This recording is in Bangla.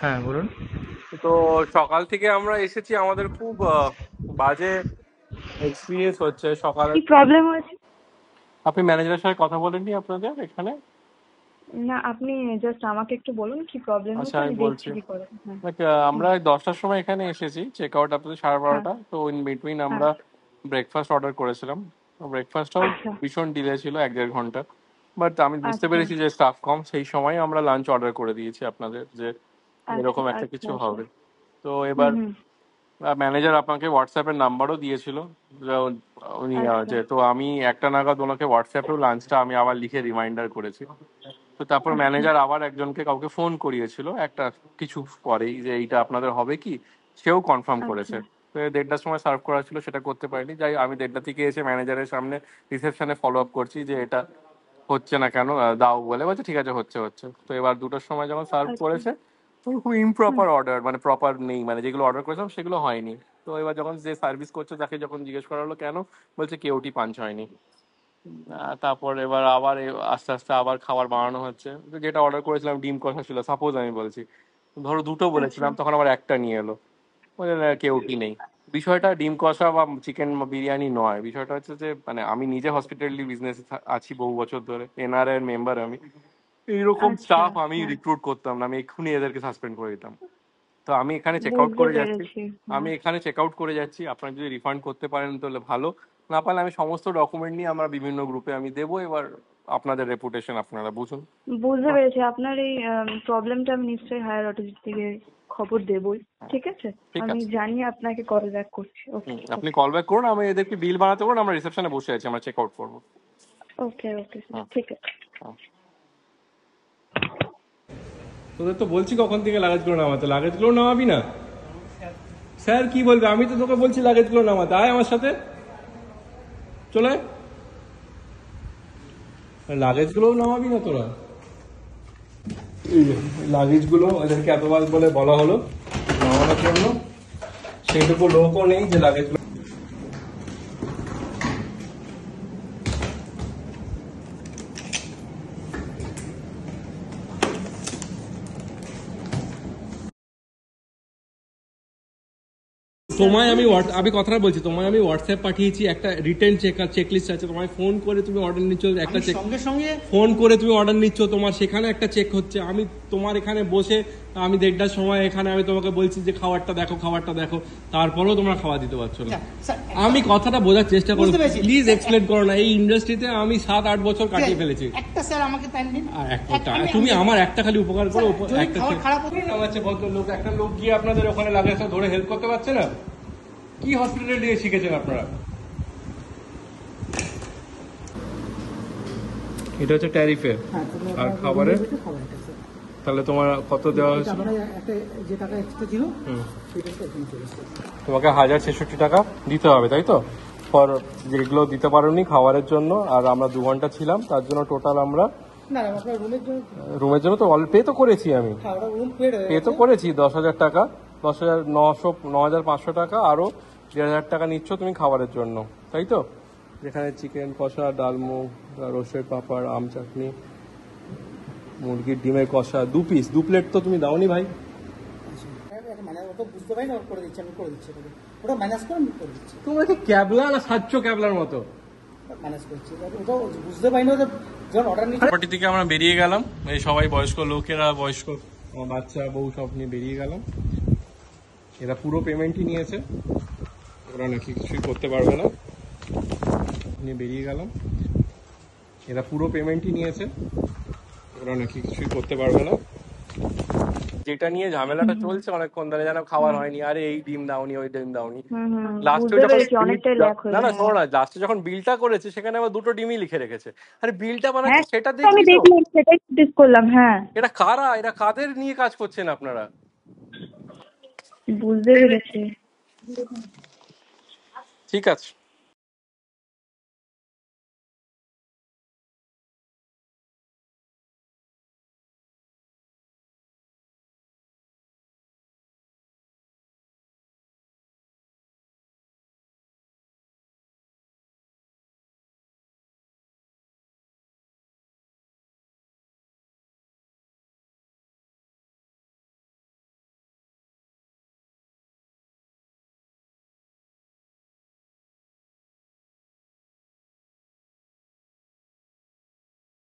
হ্যাঁ, বলুন। তো সকাল থেকে আমরা এসেছি, আমাদের খুব বাজে এক্সপিরিয়েন্স হচ্ছে সকালে। কি প্রবলেম হয়েছে? আপনি ম্যানেজারের সাথে কথা বলেননি আপনাদের এখানে? না, আপনি জাস্ট আমাকে একটু বলুন কি প্রবলেম আচ্ছা, হয়েছে, আমি আমি বলছি। দেখছি কি করে। হ্যাঁ। দেখ, হুম। আমরা 10টার সময় এখানে এসেছি, চেক আউট আপনাদের সাড়ে হ্যাঁ। বারোটা তো ইন বিটুইন হ্যাঁ। আমরা ব্রেকফাস্ট অর্ডার করেছিলাম। ব্রেকফাস্টটাও আচ্ছা। ভীষণ ডিলে ছিল, 1-1.5 ঘন্টা। বাট আমি বুঝতে আচ্ছা। পেরেছি যে স্টাফ কম, সেই সময় আমরা লাঞ্চ অর্ডার করে দিয়েছি আপনাদের, যে আচ্ছা। এরকম একটা আচ্ছা। কিছু আচ্ছা। হবে। তো হুম এবার হুম। ম্যানেজার আপনাকে হোয়াটসঅ্যাপের নাম্বারও দিয়েছিল, যে উনি আচ্ছা। যেহেতু আমি একটা নাগাদ ওনাকে হোয়াটসঅ্যাপেও লাঞ্চটা আমি আবার লিখে রিমাইন্ডার করেছি। তো তারপর আচ্ছা। ম্যানেজার আবার একজনকে কাউকে ফোন করিয়েছিল একটা কিছু পরেই, যে এইটা আপনাদের হবে কি, সেও কনফার্ম আচ্ছা। করেছে। তো 1:30টার সময় সার্ভ করা ছিল, সেটা করতে পারিনি। যাই, আমি 1:30 থেকে এসে ম্যানেজারের সামনে রিসেপশনে ফলো আপ করছি যে এটা হচ্ছে না কেন, দাও বলে। বলছে ঠিক আছে, হচ্ছে হচ্ছে। তো এবার 2টার সময় যখন সার্ভ আচ্ছা। করেছে, তো খুব হুম। ইমপ্রপার অর্ডার, মানে প্রপার নেই, মানে যেগুলো অর্ডার করেছিলাম সেগুলো হয়নি। তো এবার যখন যে সার্ভিস করছে তাকে যখন জিজ্ঞেস করা হলো কেন, বলছে কেওটি পাঞ্চ হয়নি। তারপর এবার আবার আস্তে আস্তে আবার খাবার বানানো হচ্ছে। তো যেটা অর্ডার করেছিলাম ডিম কষা ছিল, সাপোজ আমি বলছি, ধরো দুটো আচ্ছা। বলেছিলাম, তখন আবার একটা নিয়ে এলো। বলে না, কেউটি নেই। বিষয়টা ডিম কষা বা চিকেন বিরিয়ানি নয়, বিষয়টা হচ্ছে যে মানে আমি নিজে হসপিটালি বিজনেস আছি বহু বছর ধরে, এনআরআই এর মেম্বার আমি। এইরকম আচ্ছা। স্টাফ আমি হ্যাঁ, রিক্রুট করতাম না, আমি এক্ষুনি এদেরকে সাসপেন্ড করে দিতাম। তো আমি এখানে চেক আউট বুঝতে করে যাচ্ছি। পেরেছি। হ্যাঁ। আমি এখানে চেক আউট করে যাচ্ছি, আপনারা যদি রিফান্ড করতে পারেন তাহলে ভালো। না পারলে আমি সমস্ত ডকুমেন্ট নিয়ে আমরা বিভিন্ন গ্রুপে আমি দেবো। এবার আপনাদের রেপুটেশন আপনারা বুঝুন। বুঝতে পেরেছি আপনার এই প্রবলেমটা, আমি নিশ্চয়ই হায়ার অথরিটি থেকে খবর দেবই। ঠিক আছে। ঠিক আমি আছে। জানিয়ে আপনাকে কল ব্যাক করছি। ওকে। আপনি ওকে। কল ব্যাক করুন, আমি এদেরকে বিল বানাতে বলুন, আমরা রিসেপশনে বসে আছি, আমরা চেক আউট করবো। ওকে। ওকে স্যার, হ্যাঁ, ঠিক আছে। হ্যাঁ। তোদের তো বলছি কখন থেকে লাগেজগুলো নামাতে, লাগেজগুলো নামাবি না? স্যার কি বলবে, আমি তো তোকে বলছি লাগেজগুলো নামাতে, আয় আমার সাথে, চলে লাগেজগুলোও নামাবি না তোরা? লাগেজগুলো ওদেরকে এতবার বলে বলা হলো নামানোর জন্য, সেটুকু লোকও নেই যে লাগেজগুলো। তোমায় আমি কথাটা বলছি, তোমায় আমি হোয়াটসঅ্যাপ পাঠিয়েছি, একটা রিটেন চেকলিস্ট আছে, তোমায় ফোন করে তুমি অর্ডার নিচ্ছ, একটা চেক সঙ্গে সঙ্গে ফোন করে তুমি অর্ডার নিচ্ছ, তোমার সেখানে একটা চেক হচ্ছে। আমি তোমার এখানে বসে, আমি 1:30টার সময় এখানে আমি তোমাকে বলছি যে খাবারটা দেখো, খাবারটা দেখো, তারপরেও তোমরা খাওয়া দিতে পারছো না। স্যার, আমি কথাটা বোঝার চেষ্টা করো, বুঝতে পেরেছি। প্লিজ এক্সপ্লেন করো না। এই ইন্ডাস্ট্রিতে আমি 7-8 বছর কাটিয়ে ফেলেছি। একটা স্যার আমাকে টাইম দিন। আর তুমি আমার একটা খালি উপকার করো, স্যার, যদি একটা খাবার খারাপ হতো নামাচ্ছে ভদ্রলোক, একটা লোক গিয়ে আপনাদের ওখানে লাগেজটা ধরে হেল্প করতে পারছে না? কি হসপিটালে দিয়ে শিখেছেন আপনারা? এটা হচ্ছে ট্যারিফের হ্যাঁ, তাহলে আর আপনার খাবারের। রুমের ভিতরে খাবার আছে স্যার। তাহলে তোমার কত দেওয়া এটা হয়েছিল? আপনার একটা যে টাকা এক্সট্রা ছিল হুম, সেটা তো এখানে চলে এসেছে। তোমাকে 1,066 টাকা দিতে হবে, তাই তো? ফর যেগুলো দিতে পারোনি খাবারের জন্য, আর আমরা 2 ঘন্টা ছিলাম তার জন্য টোটাল আমরা না না, আপনার রুমের জন্য। রুমের জন্য তো অল পে তো করেছি আমি। হ্যাঁ, ওটা রুম পেড হয়ে পে তো গেছে। করেছি 10,000 টাকা, 9,500 টাকা, আরো 1,500 টাকা নিচ্ছ তুমি খাবারের জন্য, তাই তো? যেখানে চিকেন কষা, ডালমুগ, রসের পাপড়, আম চাটনি, মুরগির ডিমের কষা, 2 পিস 2 প্লেট তো তুমি দাওনি ভাই। মানে ওটা বুঝতে পারি না, ওটা করে দিচ্ছি, আমি করে দিচ্ছি ওটাকে। ওটা ম্যানেজ করে আমি করে দিচ্ছি। তোমরা কি ক্যাবলা না সাচ্ছ ক্যাবলার মতো? ম্যানেজ করছি, ওটা বুঝতে পারি না, ওটা যখন অর্ডার নিচ্ছি। পার্টি থেকে আমরা বেরিয়ে গেলাম, এই সবাই বয়স্ক লোকেরা, বয়স্ক আমার বাচ্চা বউ সব নিয়ে বেরিয়ে গেলাম। এরা পুরো পেমেন্টই নিয়েছে, ওরা নাকি কিছুই করতে পারবে না, নিয়ে বেরিয়ে গেলাম। এরা পুরো পেমেন্টই নিয়েছে, ওরা নাকি কিছুই করতে পারবে না। যেটা নিয়ে ঝামেলাটা চলছে অনেকক্ষণ ধরে, যেন খাবার হয়নি, আরে এই ডিম দাওনি, ওই ডিম দাওনি। হুম হুম, লাস্টে বুঝতে যখন পেরেছি, অনেকটাই ল্যাক না হলো। না হ্যাঁ। শোনো না, লাস্টে যখন বিলটা করেছে সেখানে আবার 2টো ডিমই লিখে রেখেছে। আরে বিলটা বানাচ্ছে হ্যাঁ, সেটা তো আমি দেখবি তো। দেখলাম, সেটাই নোটিস করলাম। হ্যাঁ। এরা কারা, এরা কাদের নিয়ে কাজ করছেন আপনারা? বুঝতে পেরেছি। ঠিক আছে।